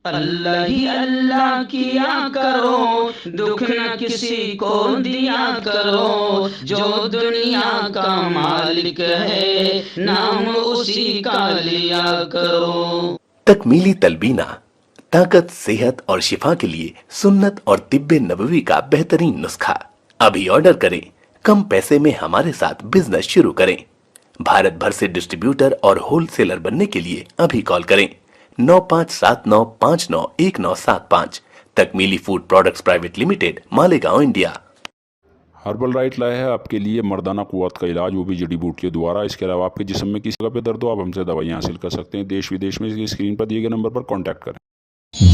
اللہ ہی اللہ کیا کرو، دکھ نہ کسی کو دیا کرو، جو دنیا کا مالک ہے نام اسی کا لیا کرو۔ تکمیلی تلبینہ طاقت، صحت اور شفا کے لیے سنت اور طب نبوی کا بہترین نسخہ۔ ابھی آرڈر کریں، کم پیسے میں ہمارے ساتھ بزنس شروع کریں۔ بھارت بھر سے ڈسٹریبیوٹر اور ہول سیلر بننے کے لیے ابھی کال کریں 9579591975۔ Takmeeli food products private limited, Malegaon, India. Herbal right لائے ہے آپ کے لیے مردانہ قوت کا علاج، وہ بھی جڑی بوٹیوں دوارا۔ اس کے علاوہ آپ کے جسم میں کسی جگہ پہ درد ہو، آپ ہم سے دوائیاں حاصل کر سکتے ہیں دیش ودیش میں۔ اسکرین پر دیے گئے نمبر پر کانٹیکٹ کریں۔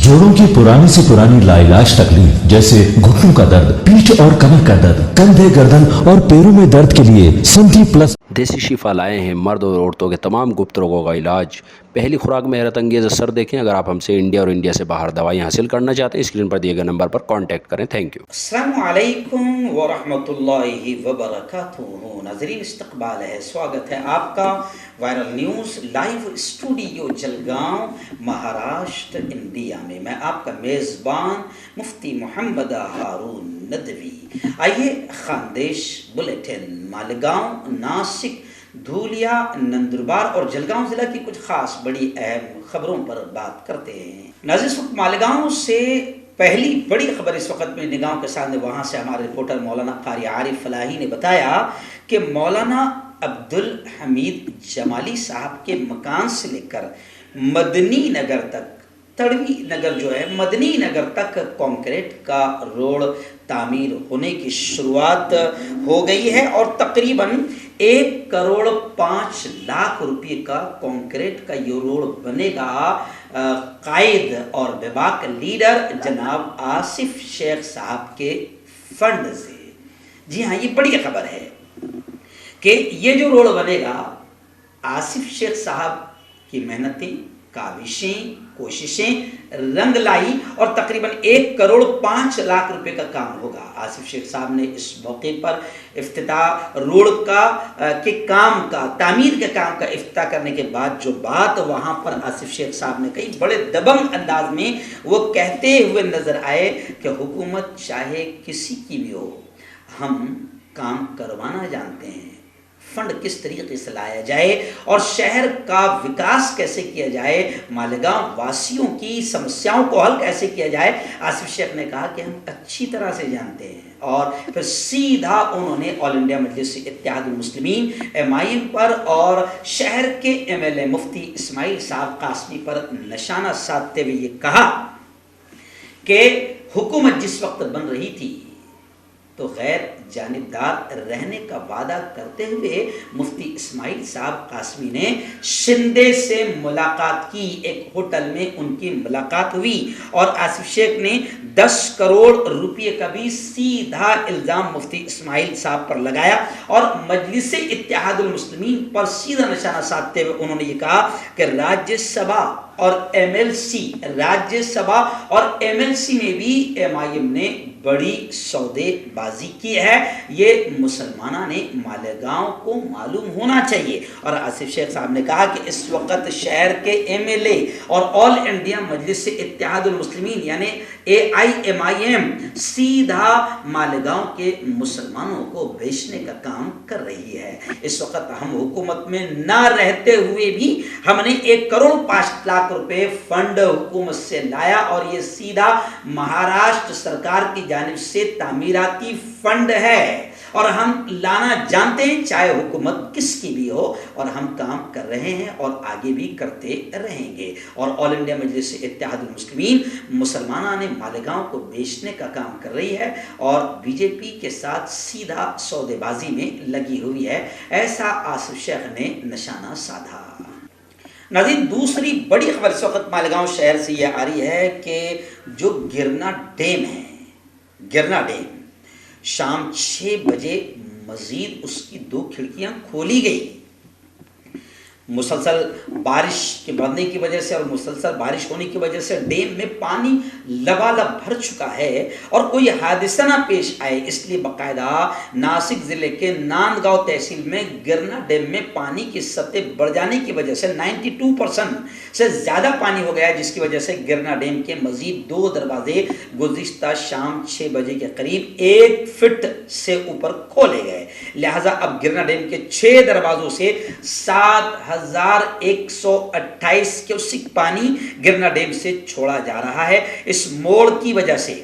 جوڑوں کی پرانی سے پرانی لاعلاج تکلیف جیسے گھٹنوں کا درد، پیٹھ اور کمر کا درد، کندھے، گردن اور پیروں میں درد کے لیے سنٹی پلس دیسی شفا لائے ہیں مرد اور عورتوں کے تمام گپت روگوں کا علاج۔ پہلی خوراک میں حیرت انگیز اثر دیکھیں۔ اگر آپ ہم سے انڈیا اور انڈیا سے باہر دوائیں حاصل کرنا چاہتے ہیں، اسکرین پر دیے گئے نمبر پر کانٹیکٹ کریں۔ Thank you. السلام علیکم ورحمۃ اللہ وبرکاتہ۔ ناظرین، استقبال ہے، سواگت ہے آپ کا viral news live studio Jalgaon, Maharashtra, India میں۔ میں آپ کا میزبان مفتی محمد ہارون ندوی۔ آئیے خاندیش بلیٹن مالیگاؤں، ناسک، دھولیا، نندربار اور جلگاؤں ضلع کی کچھ خاص بڑی اہم خبروں پر بات کرتے ہیں۔ ناظرین، اس وقت مالیگاؤں سے پہلی بڑی خبر اس وقت میں نگاہوں کے سامنے، وہاں سے ہمارے رپورٹر مولانا قاری عارف فلاحی نے بتایا کہ مولانا عبدالحمید جمالی صاحب کے مکان سے لے کر مدنی نگر تک، تڑوی نگر جو ہے مدنی نگر تک کنکریٹ کا روڈ تعمیر ہونے کی شروعات ہو گئی ہے، اور تقریباً 1,05,00,000 روپے کا کنکریٹ کا یہ روڈ بنے گا قائد اور وباک لیڈر جناب آصف شیخ صاحب کے فنڈ سے۔ جی ہاں، یہ بڑی خبر ہے کہ یہ جو روڈ بنے گا، آصف شیخ صاحب کی محنتیں، کاوشیں، کوششیں رنگ لائی، اور تقریباً 1,05,00,000 روپے کا کام ہوگا۔ آصف شیخ صاحب نے اس موقع پر افتتاح روڈ کے کام کا، تعمیر کے کام کا افتتاح کرنے کے بعد جو بات وہاں پر آصف شیخ صاحب نے کہی، بڑے دبنگ انداز میں وہ کہتے ہوئے نظر آئے کہ حکومت چاہے کسی کی بھی ہو، ہم کام کروانا جانتے ہیں، فنڈ کس طریقے سے لایا جائے اور شہر کا وکاس کیسے کیا جائے، مالیگاؤں واسیوں کی سمسیاؤں کو حل کیسے کیا جائے، آصف شیخ نے کہا کہ ہم اچھی طرح سے جانتے ہیں۔ اور پھر سیدھا انہوں نے آل انڈیا مجلس اتحاد المسلمین MIM پر اور شہر کے MLA مفتی اسماعیل صاحب قاسمی پر نشانہ سادھتے ہوئے یہ کہا کہ حکومت جس وقت بن رہی تھی تو غیر جانبدار رہنے کا وعدہ کرتے ہوئے مفتی اسماعیل صاحب قاسمی نے شندے سے ملاقات کی، ایک ہوٹل میں ان کی ملاقات ہوئی، اور آصف شیخ نے 10 کروڑ روپے کا بھی سیدھا الزام مفتی اسماعیل صاحب پر لگایا، اور مجلس اتحاد المسلمین پر سیدھا نشانہ سادھتے ہوئے انہوں نے یہ کہا کہ راجیہ سبھا اور MLC میں بھی MIM نے بڑی سودے بازی کی ہے، یہ مسلمانوں نے مالیگاؤں کو معلوم ہونا چاہیے۔ اور آصف شیخ صاحب نے کہا کہ اس وقت شہر کے MLA اور آل انڈیا مجلس اتحاد المسلمین یعنی AIMIM سیدھا مالیگاؤں کے مسلمانوں کو بیچنے کا کام کر رہی ہے۔ اس وقت ہم حکومت میں نہ رہتے ہوئے بھی ہم نے 1,05,00,000 روپے فنڈ حکومت سے لایا، اور یہ سیدھا مہاراشٹر سرکار کی جانب سے تعمیراتی فنڈ ہے، اور ہم لانا جانتے ہیں چاہے حکومت کس کی بھی ہو، اور ہم کام کر رہے ہیں اور آگے بھی کرتے رہیں گے۔ اور آل انڈیا مجلس اتحاد المسلمین مسلمانوں نے مالیگاؤں کو بیچنے کا کام کر رہی ہے اور BJP کے ساتھ سیدھا سودے بازی میں لگی ہوئی ہے، ایسا آصف شیخ نے نشانہ سادھا۔ ناظرین، دوسری بڑی خبر اس وقت مالیگاؤں شہر سے یہ آ رہی ہے کہ جو گرنا ڈیم ہے، گرنا ڈیم شام 6 بجے مزید اس کی 2 کھڑکیاں کھولی گئی۔ مسلسل بارش کے بڑھنے کی وجہ سے اور مسلسل بارش ہونے کی وجہ سے ڈیم میں پانی لبالب بھر چکا ہے، اور کوئی حادثہ نہ پیش آئے اس لیے باقاعدہ ناسک ضلع کے ناندگاؤں تحصیل میں گرنا ڈیم میں پانی کی سطح بڑھ جانے کی وجہ سے 92% سے زیادہ پانی ہو گیا ہے، جس کی وجہ سے گرنا ڈیم کے مزید 2 دروازے گزشتہ شام 6 بجے کے قریب 1 فٹ سے اوپر کھولے گئے۔ لہٰذا اب گرنا ڈیم کے 6 دروازوں سے 7128 کیوسک پانی گرنا ڈیم سے چھوڑا جا رہا ہے۔ اس موڑ کی وجہ سے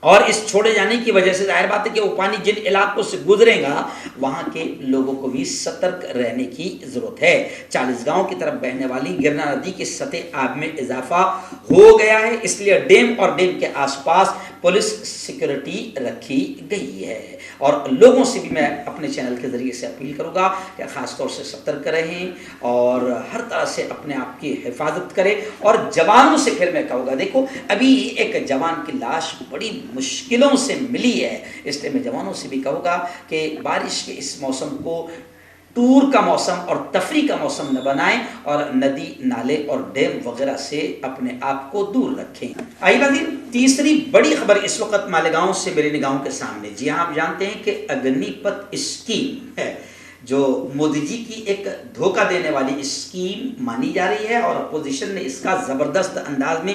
اور اس چھوڑے جانے کی وجہ سے ظاہر بات ہے کہ وہ پانی جن علاقوں سے گزرے گا وہاں کے لوگوں کو بھی سترک رہنے کی ضرورت ہے۔ 40 گاؤں کی طرف بہنے والی گرنا ندی کی سطح آب میں اضافہ ہو گیا ہے، اس لیے ڈیم اور ڈیم کے آس پاس پولیس سیکورٹی رکھی گئی ہے۔ اور لوگوں سے بھی میں اپنے چینل کے ذریعے سے اپیل کروں گا کہ خاص طور سے سترک رہیں اور ہر طرح سے اپنے آپ کی حفاظت کریں۔ اور جوانوں سے پھر میں کہوں گا، دیکھو ابھی ایک جوان کی لاش بڑی مشکلوں سے ملی ہے، اس لیے میں جوانوں سے بھی کہوں گا کہ بارش کے اس موسم کو ٹور کا موسم اور تفریح کا موسم نہ بنائیں اور ندی نالے اور ڈیم وغیرہ سے اپنے آپ کو دور رکھیں۔ آئیے ناظرین، تیسری بڑی خبر اس وقت مالیگاؤں سے میری نگاہوں کے سامنے۔ جی ہاں، آپ جانتے ہیں کہ اگنی پت اسکیم ہے جو مودی جی کی ایک دھوکہ دینے والی اسکیم مانی جا رہی ہے، اور اپوزیشن نے اس کا زبردست انداز میں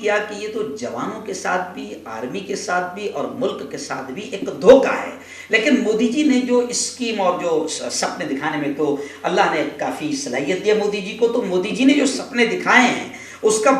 کیا کہ یہ تو جوانوں کے ساتھ بھی، آرمی کے ساتھ بھی اور ملک کے ساتھ بھی ایک دھوکہ ہے۔ لیکن مودی جی نے جو اسکیم اور جو سپنے دکھانے میں تو اللہ نے کافی صلاحیت دیا مودی جی کو، تو مودی جی نے جو سپنے دکھائے ہیں اس کا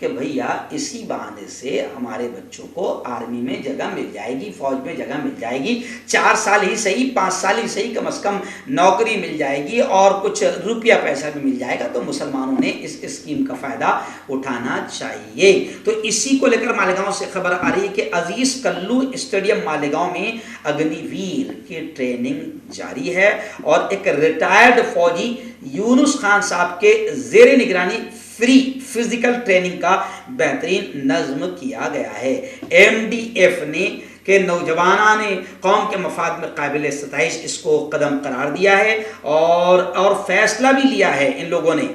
کہ بھیا اسی بہانے سے ہمارے بچوں کو آرمی میں جگہ مل جائے گی، فوج میں جگہ مل جائے گی، 4 سال ہی صحیح، 5 سال ہی صحیح، کم از کم نوکری مل جائے گی اور کچھ روپیہ پیسہ بھی مل جائے گا، تو مسلمانوں نے اس اسکیم کا فائدہ اٹھانا چاہیے۔ تو اسی کو لے کر مالیگاؤں سے خبر آ رہی ہے کہ عزیز کلو اسٹیڈیم مالیگاؤں میں اگنی ویر کی ٹریننگ جاری ہے، اور ایک ریٹائرڈ فوجی یونس خان صاحب کے زیر نگرانی فری فزیکل ٹریننگ کا بہترین نظم کیا گیا ہے۔ ایم ڈی ایف نے کہ نوجوانان قوم کے مفاد میں قابل ستائش اس کو قدم قرار دیا ہے اور فیصلہ بھی لیا ہے ان لوگوں نے۔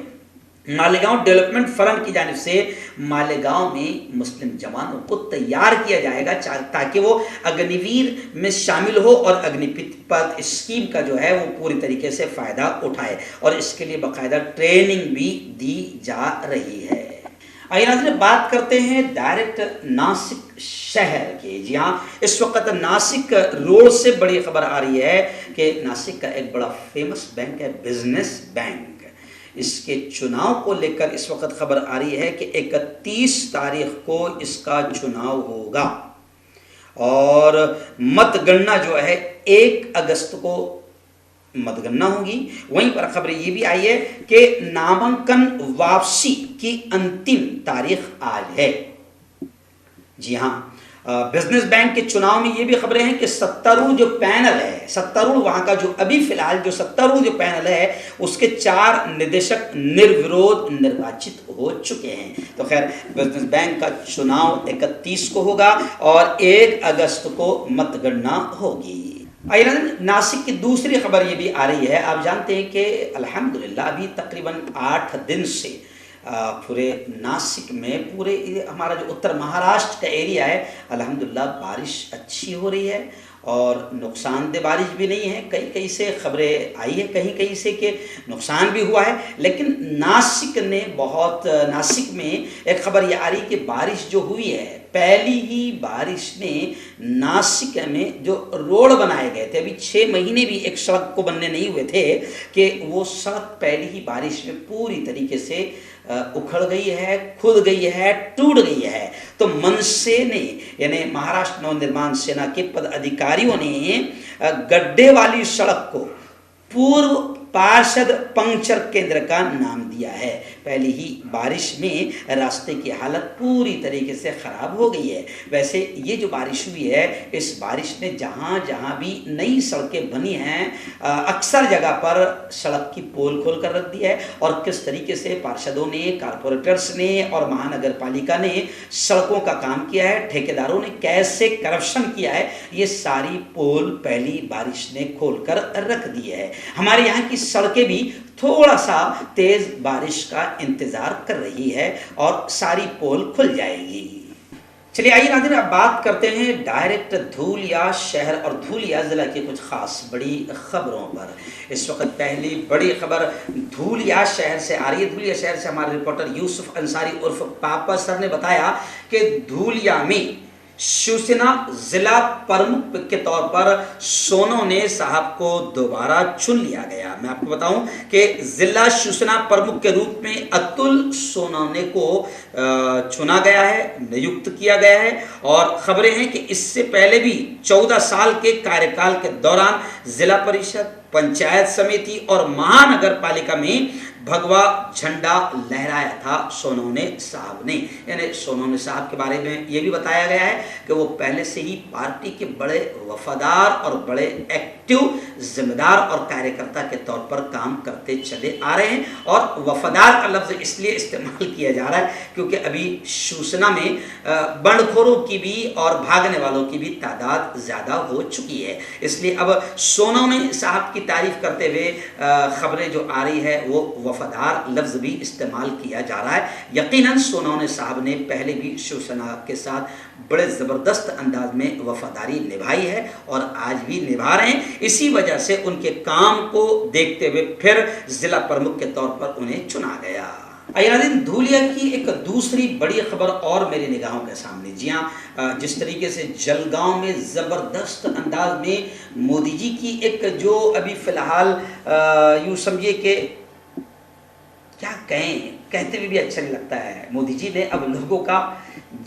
مالیگاؤں ڈیولپمنٹ فرنٹ کی جانب سے مالیگاؤں میں مسلم جوانوں کو تیار کیا جائے گا تاکہ وہ اگنی ویر میں شامل ہو اور اگنی پت اسکیم کا جو ہے وہ پوری طریقے سے فائدہ اٹھائے، اور اس کے لیے باقاعدہ ٹریننگ بھی دی جا رہی ہے۔ آئیے ناظرین، بات کرتے ہیں ڈائریکٹ ناسک شہر کی۔ جی ہاں، اس وقت ناسک روڈ سے بڑی خبر آ رہی ہے کہ ناسک کا ایک بڑا فیمس بینک ہے بزنس بینک، اس کے چناؤ کو لے کر اس وقت خبر آ رہی ہے کہ 31 تاریخ کو اس کا چناؤ ہوگا، اور مت گننا جو ہے 1 اگست کو مت گننا ہوگی۔ وہیں پر خبر یہ بھی آئی ہے کہ نامنکن واپسی کی انتم تاریخ آج ہے۔ جی ہاں، بزنس بینک کے چناؤ میں یہ بھی خبریں ہیں کہ 70 جو پینل ہے، 70 وہاں کا جو ابھی فی الحال جو 70 جو پینل ہے اس کے 4 ندیشک نروورودھ نرواچت ہو چکے ہیں۔ تو خیر، بزنس بینک کا چناؤ 31 کو ہوگا اور 1 اگست کو مت گننا ہوگی۔ ناسک کی دوسری خبر یہ بھی آ رہی ہے، آپ جانتے ہیں کہ الحمدللہ ابھی تقریباً 8 دن سے پورے ناسک میں، پورے ہمارا جو اتر مہاراشٹر کا ایریا ہے، الحمدللہ بارش اچھی ہو رہی ہے اور نقصان دہ بارش بھی نہیں ہے۔ کئی سے خبریں آئی ہے کہیں سے کہ نقصان بھی ہوا ہے، لیکن ناسک میں ایک خبر یہ آ رہی کہ بارش جو ہوئی ہے، پہلی ہی بارش نے ناسک میں جو روڈ بنائے گئے تھے، ابھی 6 مہینے بھی ایک سڑک کو بننے نہیں ہوئے تھے، کہ وہ سڑک پہلی ہی بارش میں پوری طریقے سے اکھڑ گئی ہے، کھد گئی ہے، ٹوٹ گئی ہے۔ تو منسے نے، یعنی مہاراشٹر نو نرمان سینا کے پد ادھیکاریوں نے گڈھے والی سڑک کو پورو پارشد پنکچر کیندر کا نام دیا ہے۔ پہلی ہی بارش میں راستے کی حالت پوری طریقے سے خراب ہو گئی ہے۔ ویسے یہ جو بارش ہوئی ہے، اس بارش نے جہاں جہاں بھی نئی سڑکیں بنی ہیں، اکثر جگہ پر سڑک کی پول کھول کر رکھ دی ہے، اور کس طریقے سے پارشدوں نے، کارپوریٹرز نے اور مہانگر پالیکا نے سڑکوں کا کام کیا ہے، ٹھیکیداروں نے کیسے کرپشن کیا ہے، یہ ساری پول پہلی بارش نے کھول کر رکھ دی ہے۔ ہمارے یہاں کی سڑکیں بھی تھوڑا سا تیز بارش کا انتظار کر رہی ہے اور ساری پول کھل جائے گی۔ چلیے آئیے ناظرین اب بات کرتے ہیں ڈائریکٹ دھولیا شہر اور دھولیا ضلع کی کچھ خاص بڑی خبروں پر. اس وقت پہلی بڑی خبر دھولیا شہر سے آ رہی ہے. دھولیا شہر سے ہمارے رپورٹر یوسف انصاری عرف پاپا سر نے بتایا کہ دھولیا میں شیوسینا ضلع پرمکھ کے طور پر سونونے صاحب کو دوبارہ چن لیا گیا. میں آپ کو بتاؤں کہ ضلع شیوسینا پرمکھ کے روپ میں اتل سونونے کو چنا گیا ہے, نیوکت کیا گیا ہے. اور خبریں ہیں کہ اس سے پہلے بھی 14 سال کے کاریہ کے دوران ضلع پریشد, پنچایت سمیتی اور مہانگر پالیکا میں بھگوا جھنڈا لہرایا تھا سونونے صاحب نے. یعنی سونونے صاحب کے بارے میں یہ بھی بتایا گیا ہے کہ وہ پہلے سے ہی پارٹی کے بڑے وفادار اور بڑے ایکٹیو ذمہ دار اور کاریہ کرتا کے طور پر کام کرتے چلے آ رہے ہیں. اور وفادار کا لفظ اس لیے استعمال کیا جا رہا ہے کیونکہ ابھی شیوسینا میں بنڈخوروں کی بھی اور بھاگنے والوں کی بھی تعداد زیادہ ہو چکی ہے. اس لیے اب سونونے صاحب کی تعریف کرتے ہوئے خبریں جو آ رہی ہے وہ وفادار لفظ بھی استعمال کیا جا رہا ہے. یقیناً سونونے صاحب نے پہلے بھی شیوسینا کے ساتھ بڑے زبردست انداز میں وفاداری نبھائی ہے اور آج بھی نبھا رہے ہیں. اسی وجہ سے ان کے کام کو دیکھتے ہوئے پھر ضلع پرمکھ کے طور پر انہیں چنا گیا. ناظرین دھولیا کی ایک دوسری بڑی خبر اور میری نگاہوں کے سامنے. جی ہاں, جس طریقے سے جلگاؤں میں زبردست انداز میں مودی جی کی ایک جو ابھی فی الحال یوں سمجھیے کہ کیا کہتے ہوئے بھی اچھا نہیں لگتا ہے, مودی جی نے اب لوگوں کا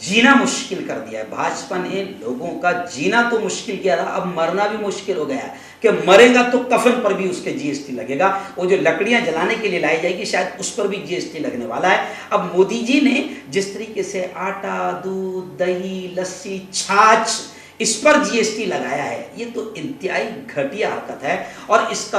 جینا مشکل کر دیا ہے. بھاجپا نے لوگوں کا جینا تو مشکل کیا تھا, اب مرنا بھی مشکل ہو گیا ہے کہ مرے گا تو کفن پر بھی اس کے جی ایس ٹی لگے گا. وہ جو لکڑیاں جلانے کے لیے لائی جائے گی شاید اس پر بھی جی ایس ٹی لگنے والا ہے. اب مودی جی نے جس طریقے سے آٹا, دودھ, دہی, لسی, چھاچھ اس پر جی ایس ٹی لگایا ہے, یہ تو انتہائی گھٹیا حرکت ہے اور اس کا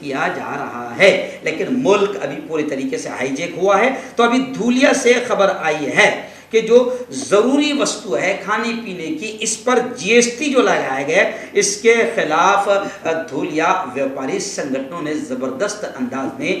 کیا جا رہا ہے. لیکن ملک ابھی پوری طریقے سے ہائی جیک ہوا ہے. تو ابھی دھولیا سے خبر آئی ہے کہ جو ضروری وستو ہے کھانے پینے کی, اس پر جی ایس ٹی جو لگایا گیا اس کے خلاف دھولیا ویاپاری سنگھنوں نے زبردست انداز میں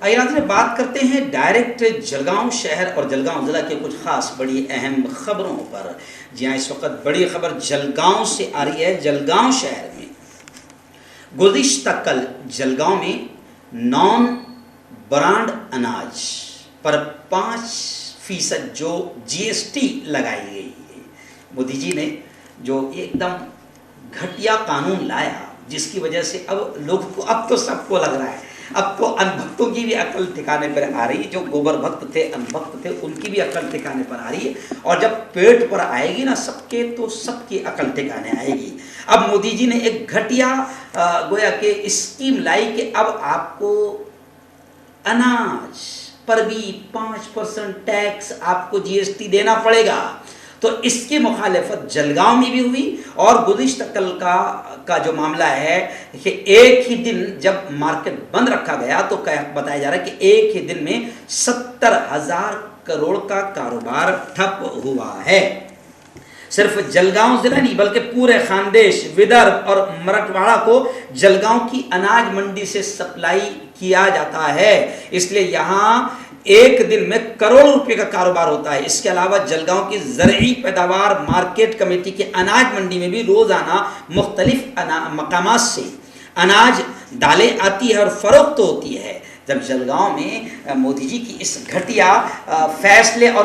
آئیے ناظرین بات کرتے ہیں ڈائریکٹ جلگاؤں شہر اور جلگاؤں ضلع کے کچھ خاص بڑی اہم خبروں پر. جی ہاں, اس وقت بڑی خبر جلگاؤں سے آ رہی ہے. جلگاؤں شہر میں گزشتہ کل جلگاؤں میں نان برانڈ اناج پر 5% جو جی ایس ٹی لگائی گئی ہے. مودی جی نے جو ایک دم گھٹیا قانون لایا جس کی وجہ سے اب لوگوں کو, اب تو سب کو لگ رہا ہے, اب تو ان بھکتوں کی بھی عقل ٹھکانے پر آ رہی ہے. جو گوبر بھکت تھے, ان بھکت تھے, ان کی بھی عقل ٹھکانے پر آ رہی ہے. اور جب پیٹ پر آئے گی نا سب کے, تو سب کی عقل ٹھکانے آئے گی. اب مودی جی نے ایک گھٹیا گویا کہ اسکیم لائی کہ اب آپ کو اناج پر بھی 5% ٹیکس آپ کو جی ایس ٹی دینا پڑے گا. تو اس کی مخالفت جلگاؤں میں بھی ہوئی. اور گزشتہ کل کا جو معاملہ ہے کہ ایک ہی دن جب مارکیٹ بند رکھا گیا تو بتایا جا رہا ہے کہ ایک ہی دن میں 70,000 کروڑ کا کاروبار ٹھپ ہوا ہے. صرف جلگاؤں ضلع نہیں بلکہ پورے خاندیش, ودربھ اور مراٹھواڑہ کو جلگاؤں کی اناج منڈی سے سپلائی کیا جاتا ہے. اس لیے یہاں ایک دن میں کروڑ روپے کا کاروبار ہوتا ہے. اس کے علاوہ جلگاؤں کی زرعی پیداوار مارکیٹ کمیٹی کے اناج منڈی میں بھی روزانہ مختلف مقامات سے اناج دالیں آتی ہے اور فروخت ہوتی ہے. جب جلگاؤں میں مودی جی کی اس گھٹیا فیصلے اور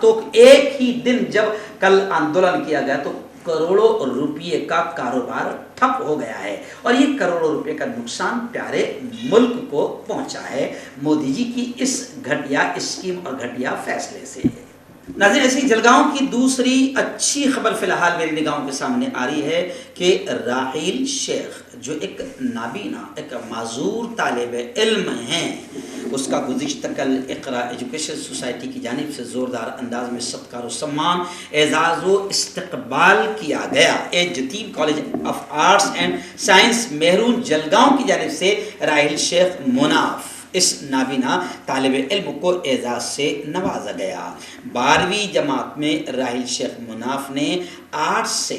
تو ایک ہی دن جب کل آندولن کیا گیا تو کروڑوں روپے کا کاروبار ٹھپ ہو گیا ہے. اور یہ کروڑوں روپے کا نقصان پیارے ملک کو پہنچا ہے مودی جی کی اس گھٹیا اسکیم اور گھٹیا فیصلے سے. ناظرین ایسی جلگاؤں کی دوسری اچھی خبر فی الحال میری نگاہوں کے سامنے آ رہی ہے کہ راحیل شیخ جو ایک نابینا, ایک معذور طالب علم ہیں, اس کا گزشتہ کل اقرا ایجوکیشن سوسائٹی کی جانب سے زوردار انداز میں ستکار و سمان, اعزاز و استقبال کیا گیا. یتیم college of arts and science مہرون Jalgaon کی جانب سے راحیل شیخ مناف اس نابینا طالب علم کو اعزاز سے نوازا گیا. 12ویں جماعت میں راحیل شیخ مناف نے آرٹس سے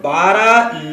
12